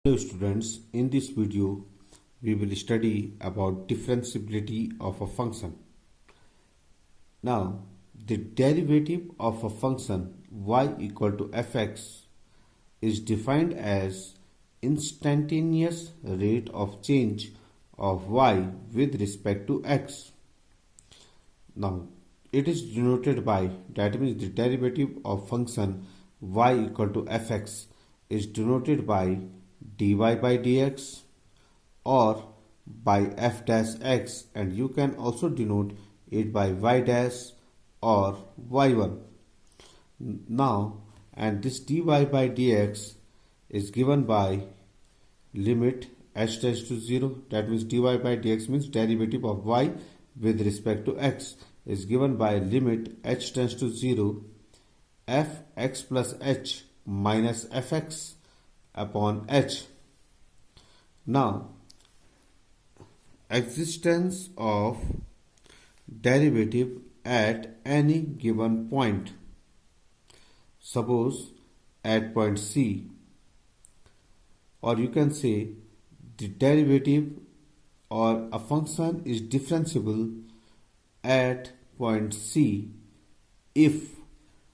Hello students, in this video we will study about differentiability of a function. Now the derivative of a function y equal to fx is defined as instantaneous rate of change of y with respect to x. Now it is denoted by, that means the derivative of function y equal to fx is denoted by dy by dx or by f dash x, and you can also denote it by y dash or y1. Now, and this dy by dx is given by limit h tends to 0, that means dy by dx means derivative of y with respect to x is given by limit h tends to 0 fx plus h minus fx upon h. Now, existence of derivative at any given point. Suppose at point C, or you can say the derivative or a function is differentiable at point C if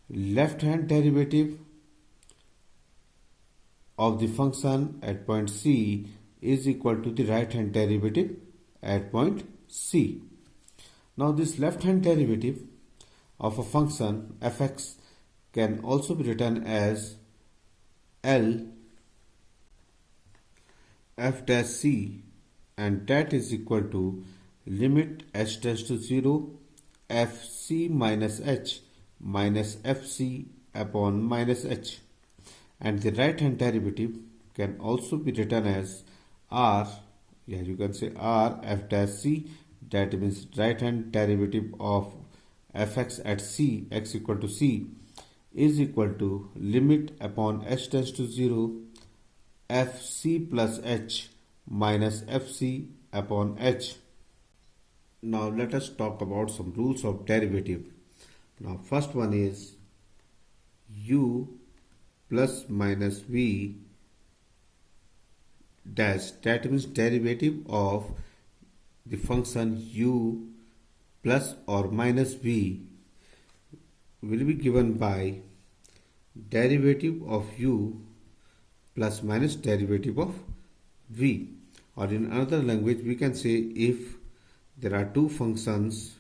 left hand derivative of the function at point C is equal to the right hand derivative at point C. Now this left hand derivative of a function fx can also be written as L f dash c, and that is equal to limit h tends to 0 fc minus h minus fc upon minus h, and the right hand derivative can also be written as r, you can say r f dash c, that means right hand derivative of fx at c, x equal to c, is equal to limit upon h tends to 0 fc plus h minus fc upon h. Now let us talk about some rules of derivative. Now first one is u plus minus v dash, that means derivative of the function u plus or minus v will be given by derivative of u plus minus derivative of v, or in another language we can say if there are two functions,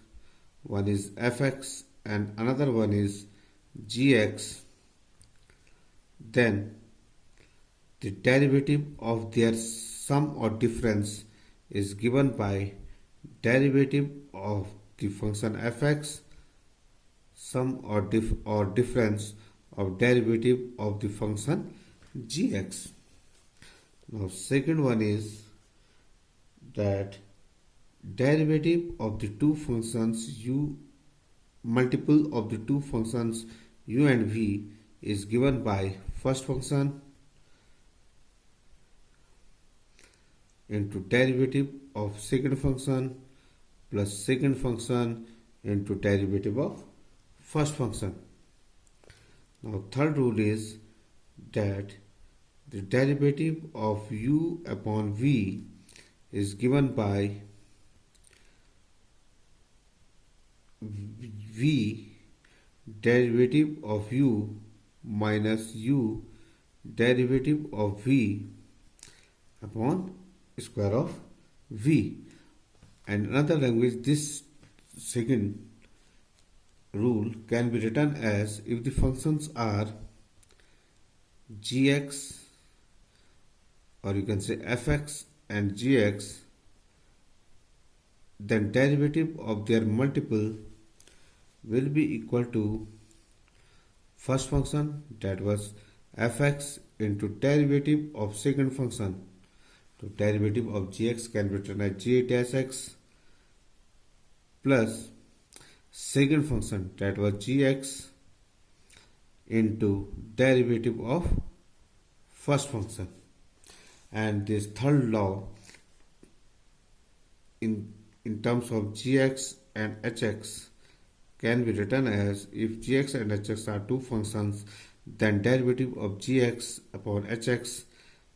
one is fx and another one is gx, then the derivative of their sum or difference is given by derivative of the function fx sum or difference of derivative of the function gx. Now second one is that derivative of the two functions multiple of the two functions u and v is given by first function into derivative of second function plus second function into derivative of first function. Now third rule is that the derivative of u upon v is given by v derivative of u minus u derivative of v upon square of v. And another language, this second rule can be written as if the functions are gx, or you can say fx and gx, then derivative of their multiple will be equal to first function, that was fx, into derivative of second function. So derivative of gx can be written as g dash x plus second function, that was gx, into derivative of first function. And this third law in terms of gx and hx can be written as if gx and hx are two functions, then derivative of gx upon hx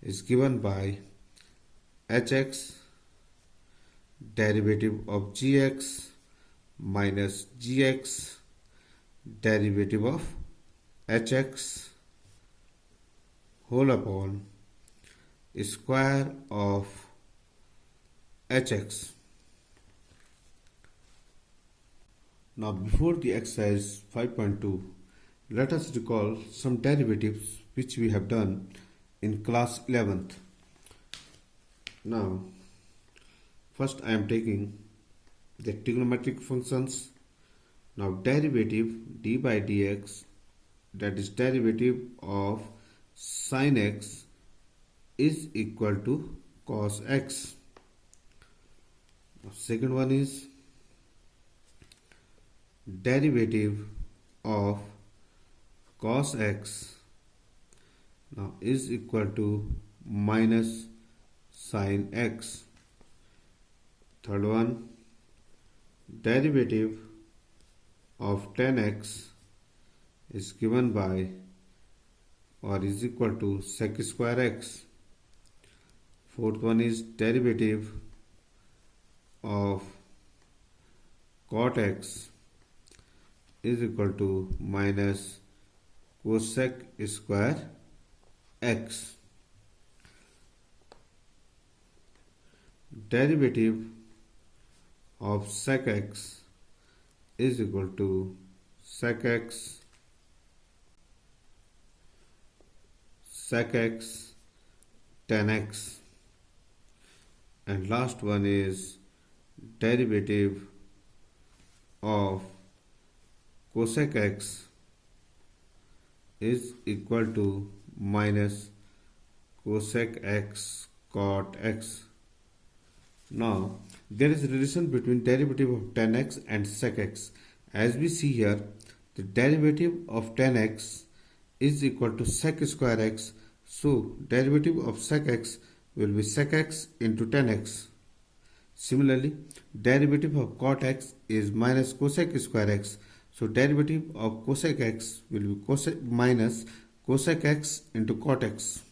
is given by hx derivative of gx minus gx derivative of hx whole upon square of hx. Now before the exercise 5.2, let us recall some derivatives which we have done in class 11th. Now first I am taking the trigonometric functions. Now derivative d by dx, that is derivative of sin x, is equal to cos x. Now second one is derivative of cos x now is equal to minus sin x. Third one, derivative of tan x is given by or is equal to sec square x. Fourth one is derivative of cot x is equal to minus cosec square x. Derivative of sec x is equal to sec x tan x. And last one is derivative of cosec x is equal to minus cosec x cot x. Now there is a relation between derivative of tan x and sec x. As we see here, the derivative of tan x is equal to sec square x. So derivative of sec x will be sec x into tan x. Similarly, derivative of cot x is minus cosec square x. So derivative of cosec x will be minus cosec x into cot x.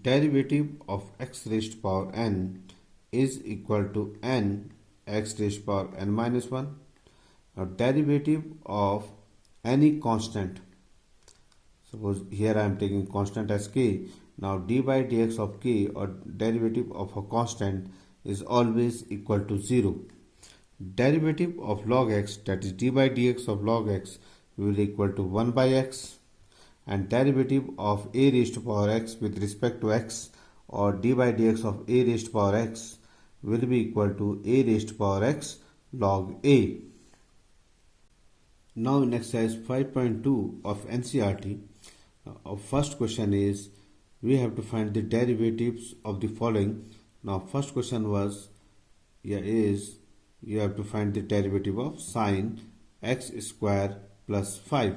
Derivative of x raised to power n is equal to n x raised to power n minus 1. Now derivative of any constant, suppose here I am taking constant as k. Now d by dx of k, or derivative of a constant, is always equal to 0. Derivative of log x, that is d by dx of log x, will equal to 1 by x. And derivative of a raised to power x with respect to x, or d by dx of a raised to power x, will be equal to a raised to power x log a. Now in exercise 5.2 of NCERT, our first question is we have to find the derivatives of the following. Now first question was you have to find the derivative of sine x square plus 5.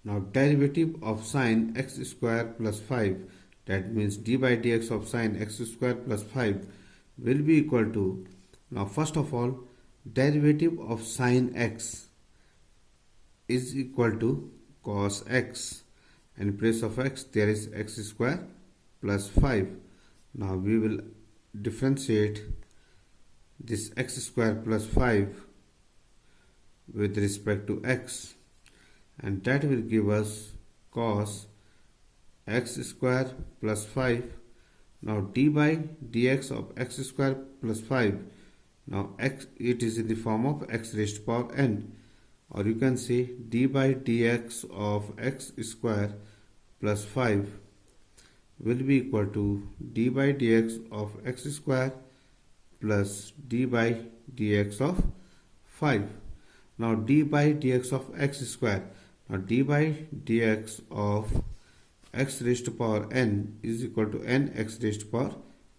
Now derivative of sine x square plus 5, that means d by dx of sine x square plus 5, will be equal to, now first of all, derivative of sine x is equal to cos x, and in place of x there is x square plus 5. Now we will differentiate this x square plus 5 with respect to x, and that will give us cos x square plus 5. Now d by dx of x square plus 5, now x, it is in the form of x raised to power n, or you can say d by dx of x square plus 5 will be equal to d by dx of x square plus d by dx of 5. Now d by dx of x square, now d by dx of x raised to power n is equal to n x raised to power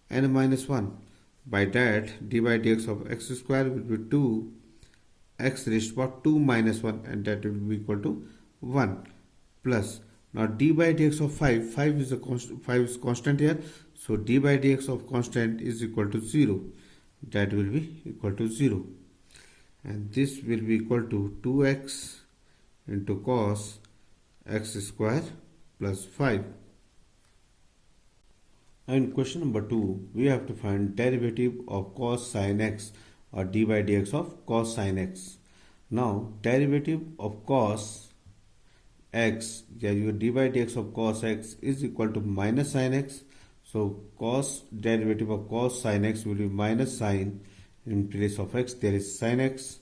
n minus 1. By that, d by dx of x square will be 2 x raised to power 2 minus 1, and that will be equal to 1, plus, now d by dx of 5 is a constant, 5 is constant here, so d by dx of constant is equal to 0, that will be equal to 0, and this will be equal to 2x into cos x square plus 5. And question number 2, we have to find derivative of cos sin x or d by dx of cos sin x. Now, derivative of cos x, yeah, your d by dx of cos x is equal to minus sin x. So, cos derivative of cos sin x will be minus sin. In place of x, there is sin x.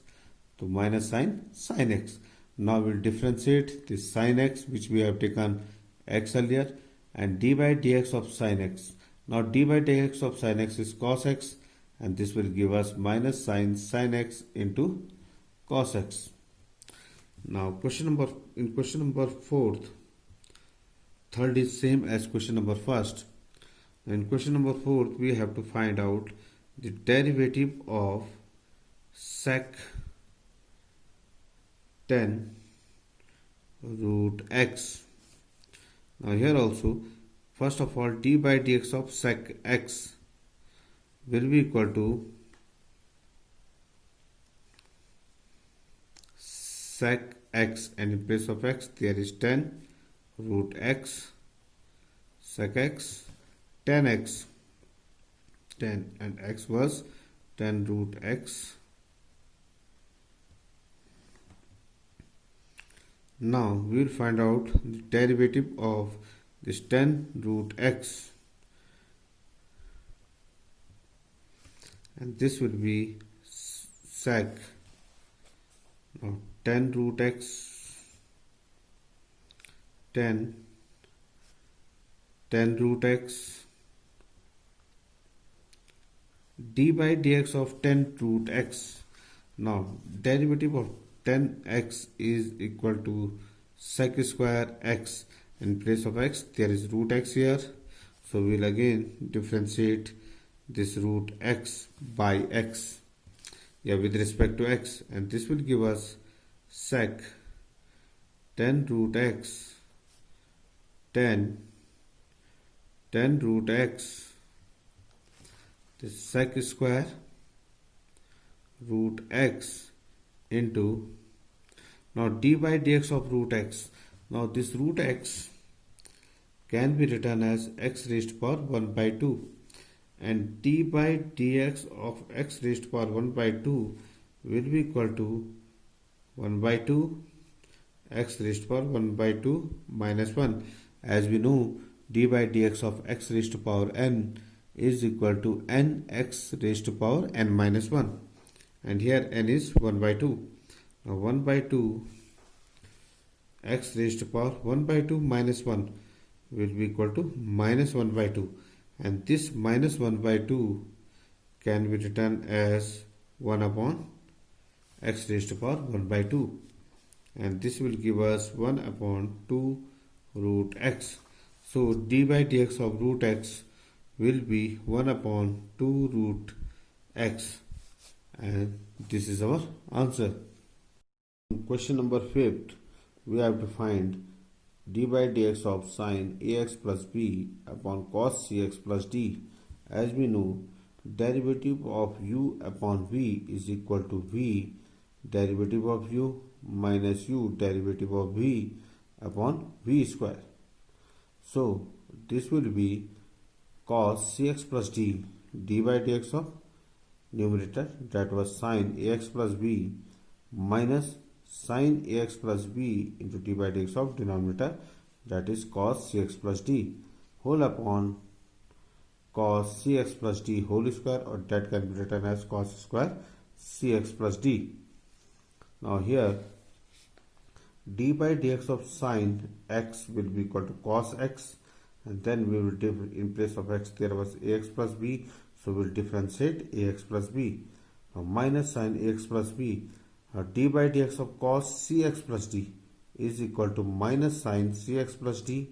So, minus sin x. Now, we'll differentiate this sin x, which we have taken x earlier, and d by dx of sin x. Now, d by dx of sin x is cos x, and this will give us minus sin x into cos x. Now, in question number 4th, third is same as question number first. In question number 4th, we have to find out the derivative of sec 10 root x. Now here also, first of all, d by dx of sec x will be equal to sec x, and in place of x there is 10 root x sec x 10x 10, and x was 10 root x. Now we will find out the derivative of this 10 root x, and this will be sec. Now 10 root x 10 root x d by dx of 10 root x. Now derivative of 10x is equal to sec square x. In place of x there is root x here, so we will again differentiate this root x by x, with respect to x, and this will give us sec 10 root x 10 root x, this sec square root x into, now d by dx of root x. Now this root x can be written as x raised to power 1 by 2, and d by dx of x raised to power 1 by 2 will be equal to 1 by 2 x raised to power 1 by 2 minus 1. As we know, d by dx of x raised to power n is equal to n x raised to power n minus 1, and here n is 1 by 2. Now 1 by 2 x raised to power 1 by 2 minus 1 will be equal to minus 1 by 2, and this minus 1 by 2 can be written as 1 upon x raised to power 1 by 2, and this will give us 1 upon 2 root x. So d by dx of root x will be 1 upon 2 root x, and this is our answer. Question number 5th, we have to find d by dx of sin ax plus b upon cos cx plus d. As we know, derivative of u upon v is equal to v derivative of u minus u derivative of v upon v square. So this will be cos cx plus d, d by dx of numerator, that was sin ax plus b, minus sin ax plus b into d by dx of denominator, that is cos cx plus d, whole upon cos cx plus d whole square, or that can be written as cos square cx plus d. Now here d by dx of sin x will be equal to cos x, and then we will in place of x there was ax plus b, so we will differentiate ax plus b. Now minus sin ax plus b, d by dx of cos cx plus d is equal to minus sin cx plus d.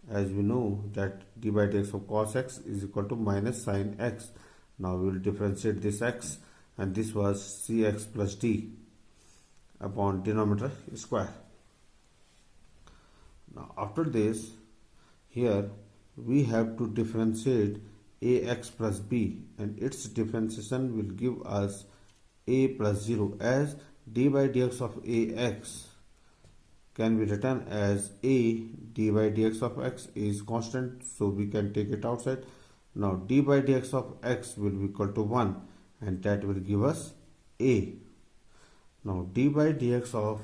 As we know that d by dx of cos x is equal to minus sin x. Now we will differentiate this x, and this was cx plus d upon denominator square. Now after this, here we have to differentiate ax plus b, and its differentiation will give us a plus 0, as d by dx of ax can be written as a d by dx of x is constant, so we can take it outside. Now d by dx of x will be equal to 1 and that will give us a. Now d by dx of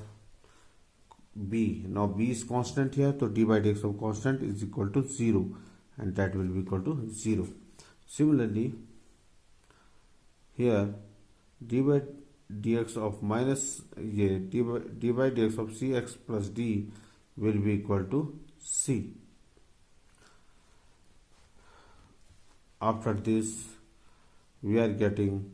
b, now b is constant here, so d by dx of constant is equal to 0 and that will be equal to 0. Similarly, here d by dx of minus d by dx of cx plus d will be equal to c. After this, we are getting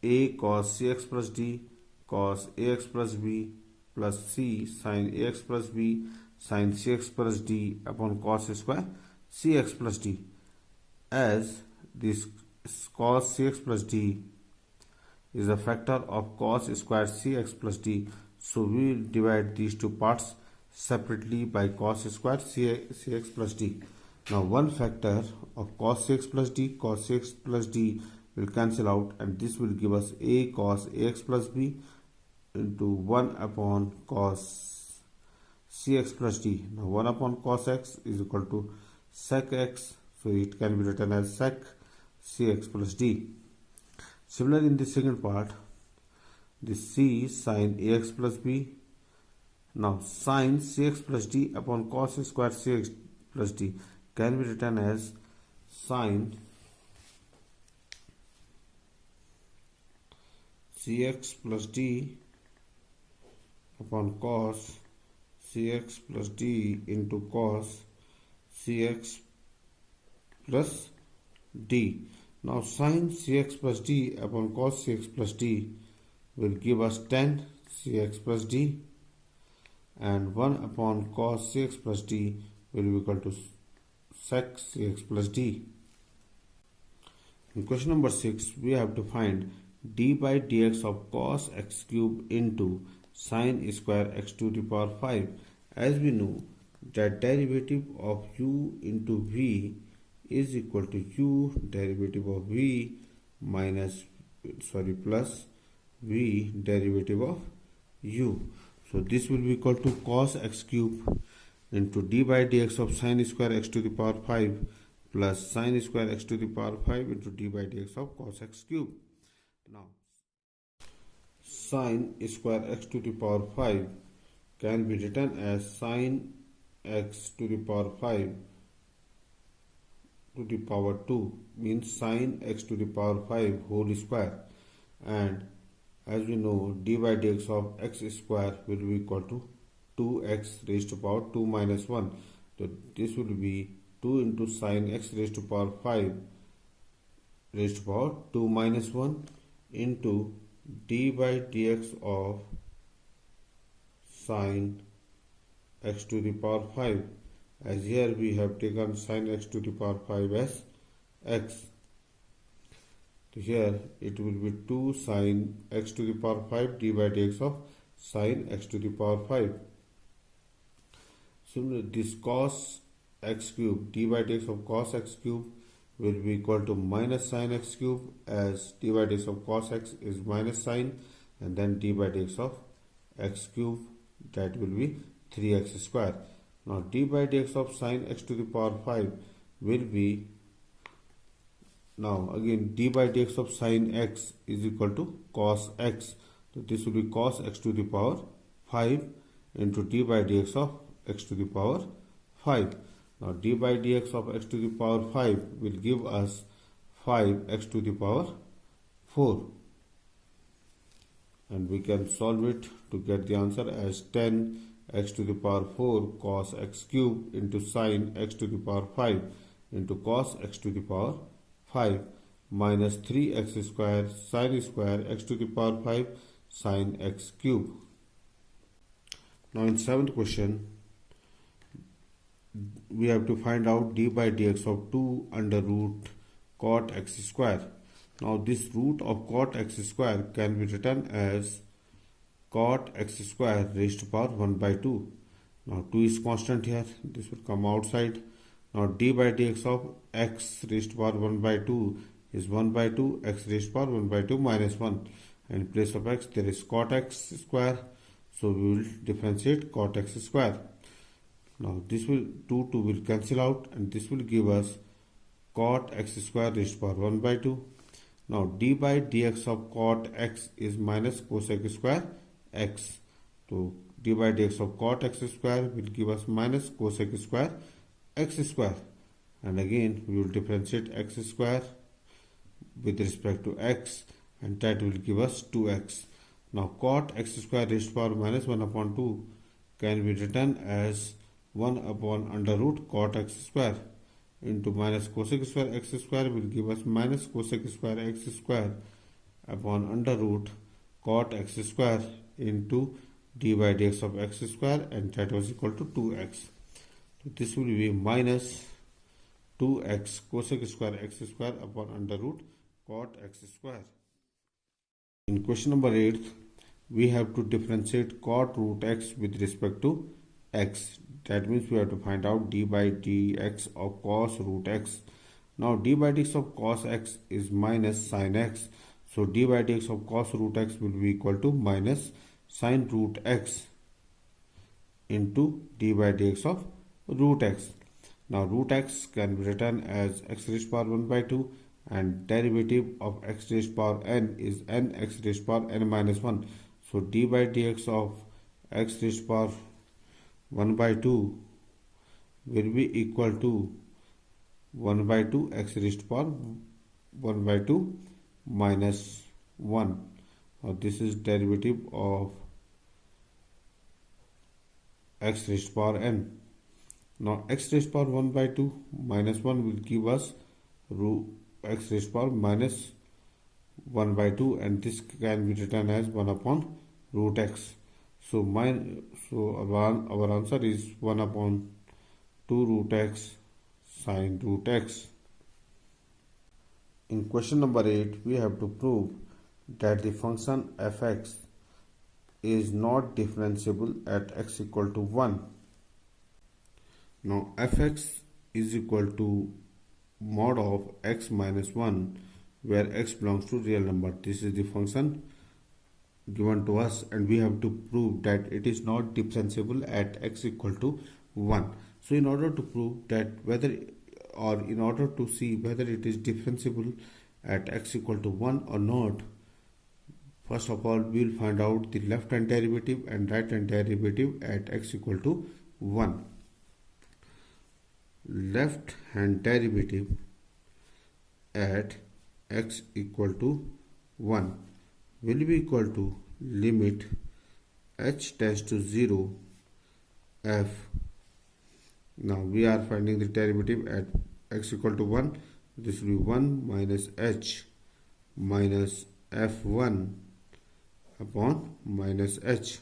a cos cx plus d cos ax plus b plus c sin ax plus b sin cx plus d upon cos square cx plus d. As this cos cx plus d is a factor of cos square cx plus d, so we will divide these two parts separately by cos square cx plus d. Now one factor of cos cx plus d will cancel out and this will give us a cos ax plus b into 1 upon cos cx plus d. Now 1 upon cos x is equal to sec x, so it can be written as sec cx plus d. Similarly, in the second part, the c sin ax plus b. Now sin cx plus d upon cos square cx plus d can be written as sin cx plus d upon cos cx plus d into cos cx plus d. Now sin cx plus d upon cos cx plus d will give us tan cx plus d, and 1 upon cos cx plus d will be equal to sec cx plus d. In question number 6, we have to find d by dx of cos x cube into sin square x to the power 5. As we know that derivative of u into v is equal to u derivative of v plus v derivative of u. So this will be equal to cos x cube into d by dx of sin square x to the power 5 plus sin square x to the power 5 into d by dx of cos x cube. Now sin square x to the power 5 can be written as sin x to the power 5 to the power 2, means sin x to the power 5 whole square, and as we know d by dx of x square will be equal to 2x raised to power 2 minus 1. So this will be 2 into sin x raised to power 5 raised to power 2 minus 1 into d by dx of sin x to the power 5, as here we have taken sin x to the power 5 as x. So here it will be 2 sin x to the power 5 d by dx of sin x to the power 5. Similarly, this cos x cube d by dx of cos x cube will be equal to minus sin x cube, as d by dx of cos x is minus sin, and then d by dx of x cube, that will be 3x square. Now d by dx of sin x to the power 5 will be, now again d by dx of sin x is equal to cos x. So this will be cos x to the power 5 into d by dx of x to the power 5. Now d by dx of x to the power 5 will give us 5x to the power 4. And we can solve it to get the answer as 10x to the power 4 cos x cube into sin x to the power 5 into cos x to the power 5 minus 3x square sin square x to the power 5 sin x cube. Now in 7th question, we have to find out d by dx of 2 under root cot x square. Now this root of cot x square can be written as cot x square raised to power 1 by 2. Now 2 is constant here, this will come outside. Now d by dx of x raised to power 1 by 2 is 1 by 2 x raised to power 1 by 2 minus 1, and in place of x there is cot x square, So we will differentiate cot x square. Now this will 2 will cancel out, and this will give us cot x square raised to power 1 by 2. Now d by dx of cot x is minus cosec square x. So d by dx of cot x square will give us minus cosec square x square. And again we will differentiate x square with respect to x, and that will give us 2x. Now cot x square raised to power minus 1 upon 2 can be written as 1 upon under root cot x square into minus cosec square x square will give us minus cosec square x square upon under root cot x square into d by dx of x square, and that was equal to 2x. So this will be minus 2x cosec square x square upon under root cot x square. In question number 8, we have to differentiate cot root x with respect to x. That means we have to find out d by dx of cos root x. Now d by dx of cos x is minus sin x. So d by dx of cos root x will be equal to minus sin root x into d by dx of root x. Now root x can be written as x raised to power 1 by 2, and derivative of x raised to power n is n x raised to power n minus 1. So d by dx of x raised to power 1 by 2 will be equal to 1 by 2 x raised to power 1 by 2 minus 1. Now this is derivative of x raised to power n. Now x raised to power 1 by 2 minus 1 will give us root x raised to power minus 1 by 2, and this can be written as 1 upon root x. So our answer is 1 upon 2 root x sin root x. In question number 8, we have to prove that the function fx is not differentiable at x equal to 1. Now fx is equal to mod of x minus 1, where x belongs to real number. This is the function given to us, and we have to prove that it is not differentiable at x equal to 1. So in order to prove that in order to see whether it is differentiable at x equal to 1 or not, first of all we will find out the left hand derivative and right hand derivative at x equal to 1. Left hand derivative at x equal to 1 will be equal to limit h tends to 0 f. Now we are finding the derivative at x equal to 1. This will be 1 minus h minus f1 upon minus h,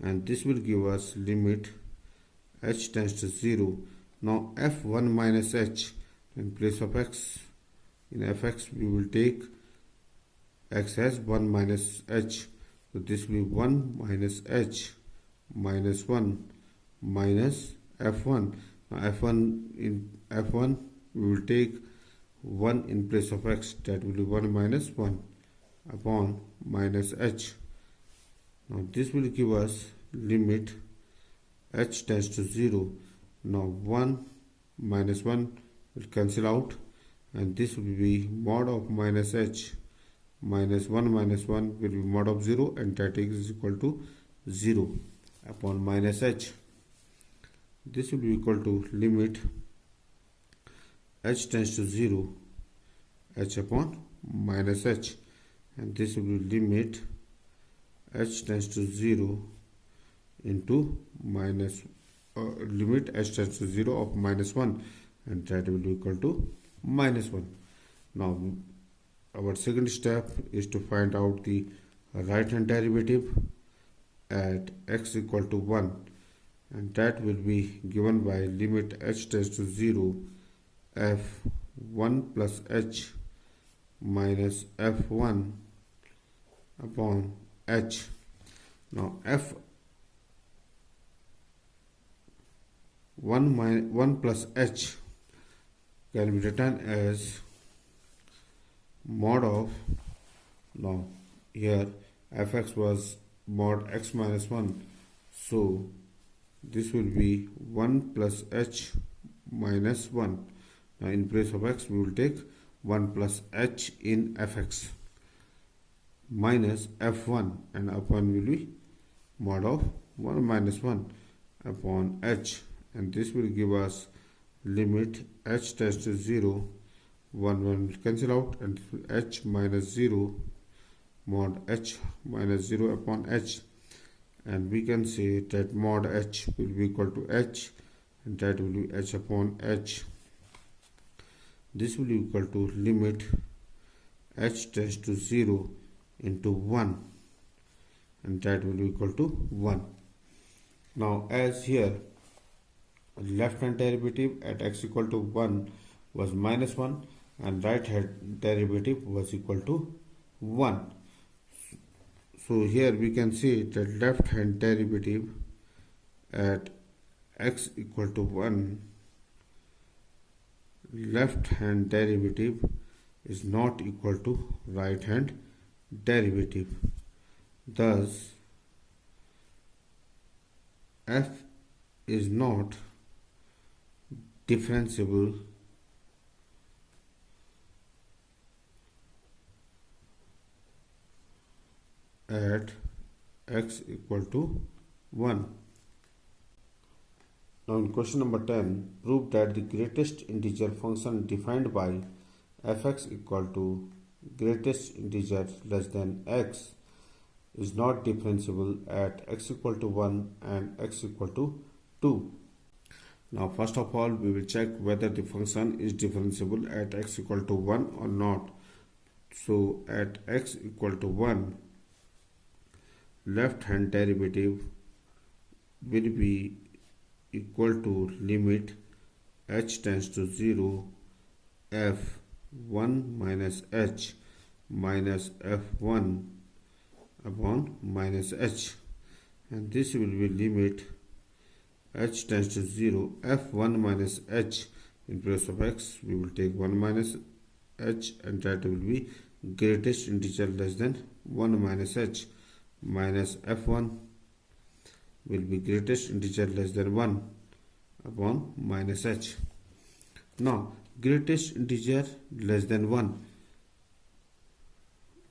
and this will give us limit h tends to 0. Now f1 minus h, in place of x in fx we will take x as 1 minus h. So this will be 1 minus h minus 1 minus f1. Now f1 in f1 we will take 1 in place of x, that will be 1 minus 1 upon minus h. Now this will give us limit h tends to 0. Now 1 minus 1 will cancel out, and this will be mod of minus h minus 1 minus 1 will be mod of 0, and that is equal to 0 upon minus h. This will be equal to limit h tends to 0 h upon minus h, and this will be limit h tends to 0 into minus limit h tends to 0 of minus 1, and that will be equal to minus 1. Now our second step is to find out the right hand derivative at x equal to 1, and that will be given by limit h tends to 0 f1 plus h minus f1 upon h. Now f1 plus h can be written as mod of, now here fx was mod x minus 1. So this will be 1 plus h minus 1. Now in place of x we will take 1 plus h in fx minus f1, and upon will be mod of 1 minus 1 upon h, and this will give us limit h tends to 0, 1 will cancel out, and h minus 0 mod h minus 0 upon h, and we can say that mod h will be equal to h, and that will be h upon h. This will be equal to limit h tends to 0 into 1, and that will be equal to 1. Now as here left hand derivative at x equal to 1 was minus 1 and right hand derivative was equal to 1. So here we can see that left hand derivative at x equal to 1, left hand derivative is not equal to right hand derivative. Thus f is not differentiable at x equal to 1. Now in question number 10, prove that the greatest integer function defined by fx equal to greatest integer less than x is not differentiable at x equal to 1 and x equal to 2. Now first of all we will check whether the function is differentiable at x equal to 1 or not. So at x equal to 1, left hand derivative will be equal to limit h tends to 0 f1 minus h minus f1 upon minus h, and this will be limit h tends to 0 f1 minus h. In place of x we will take 1 minus h, and that will be greatest integer less than 1 minus h, minus f1 will be greatest integer less than 1 upon minus h. Now greatest integer less than 1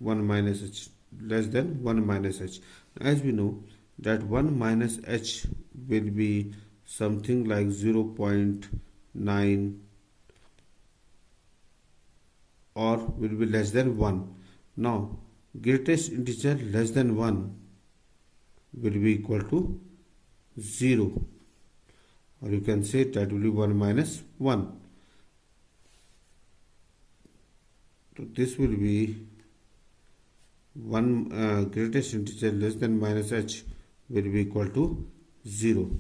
minus h, less than 1 minus h. As we know that 1 minus h will be something like 0.9 or will be less than 1. Now greatest integer less than 1 will be equal to 0, or you can say that will be 1 minus 1. So this will be 1 greatest integer less than minus h will be equal to 0.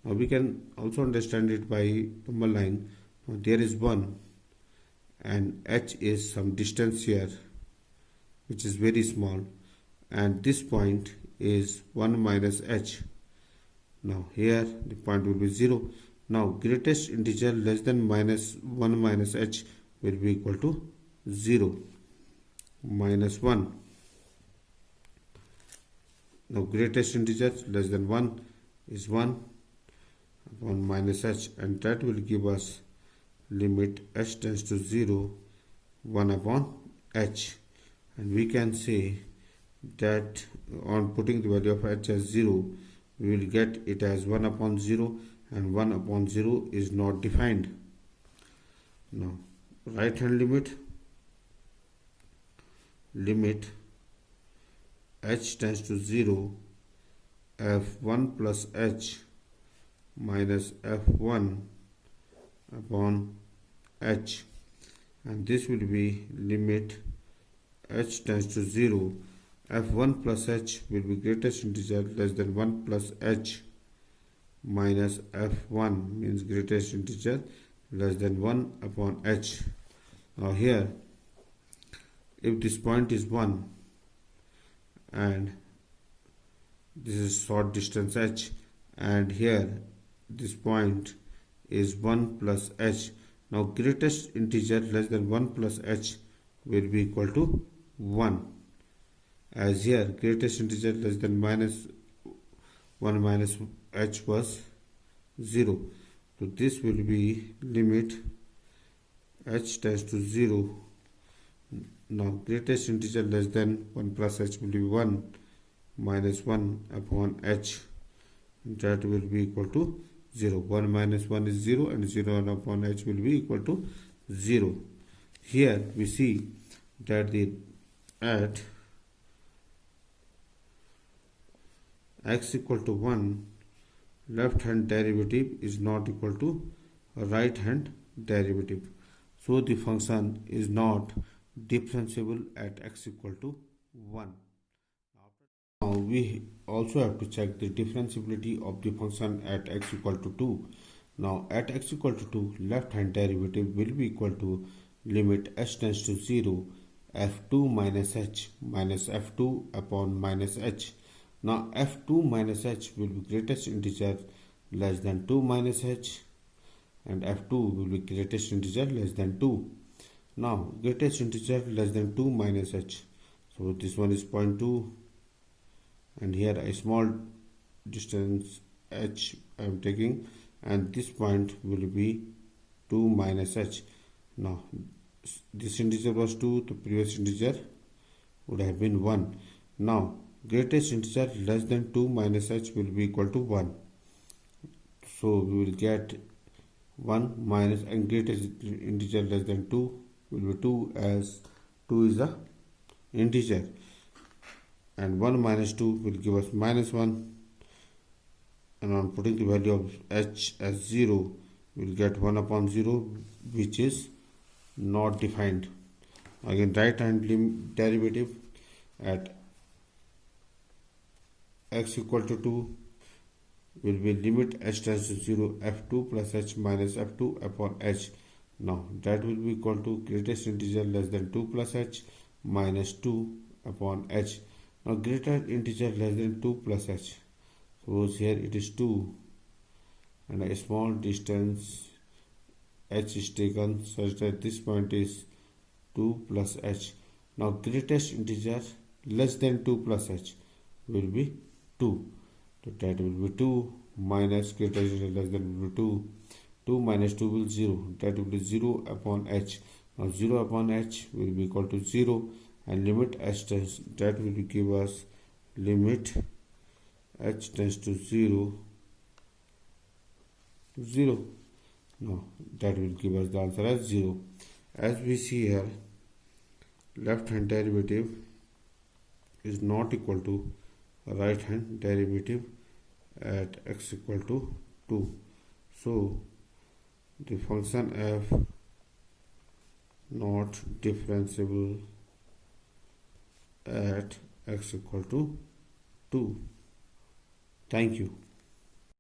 Now we can also understand it by number line. Now there is 1 and h is some distance here which is very small, and this point is 1 minus h. Now here the point will be 0. Now greatest integer less than 1 minus h will be equal to 0 minus 1. Now greatest integer less than 1 is 1 upon minus h, and that will give us limit h tends to 0 1 upon h, and we can say that on putting the value of h as 0 we will get it as 1 upon 0, and 1 upon 0 is not defined. Now right hand limit h tends to 0 f1 plus h minus f1 upon h, and this will be limit h tends to 0 f1 plus h will be greatest integer less than 1 plus h minus f1 means greatest integer less than 1 upon h. Now here if this point is 1 and this is short distance h, and here this point is 1 plus h, now greatest integer less than 1 plus h will be equal to 1, as here greatest integer less than minus 1 minus h was 0. So this will be limit h tends to 0. Now greatest integer less than 1 plus h will be 1 minus 1 upon h, that will be equal to 0. 1 minus 1 is 0 and 0 upon h will be equal to 0. Here we see that the at x equal to 1, left hand derivative is not equal to right hand derivative. So the function is not differentiable at x equal to 1. Now we also have to check the differentiability of the function at x equal to 2. Now at x equal to 2, left hand derivative will be equal to limit h tends to 0 f2 minus h minus f2 upon minus h. Now f2 minus h will be greatest integer less than 2 minus h, and f2 will be greatest integer less than 2. Now greatest integer less than 2 minus h, so this one is 0.2, and here a small distance h I am taking, and this point will be 2 minus h. Now this integer was 2, the previous integer would have been 1. Now greatest integer less than 2 minus h will be equal to 1. So we will get 1 minus, and greatest integer less than 2 will be 2, as 2 is a integer, and 1 minus 2 will give us minus 1, and on putting the value of h as 0 we will get 1 upon 0, which is not defined. Again, right hand derivative at x equal to 2 will be limit h tends to 0 f2 plus h minus f2 upon h. Now that will be equal to greatest integer less than 2 plus h minus 2 upon h. Now greater integer less than 2 plus h, suppose here it is 2 and a small distance h is taken such that this point is 2 plus h. Now greatest integer less than 2 plus h will be 2. So that will be 2 minus greatest integer less than will be 2. 2 minus 2 will be 0. That will be 0 upon h. Now 0 upon h will be equal to 0, and limit h tends, that will give us limit h tends to 0 to 0. Now that will give us the answer as 0. As we see here, left hand derivative is not equal to right hand derivative at x equal to 2. So the function f not differentiable at x equal to 2. Thank you.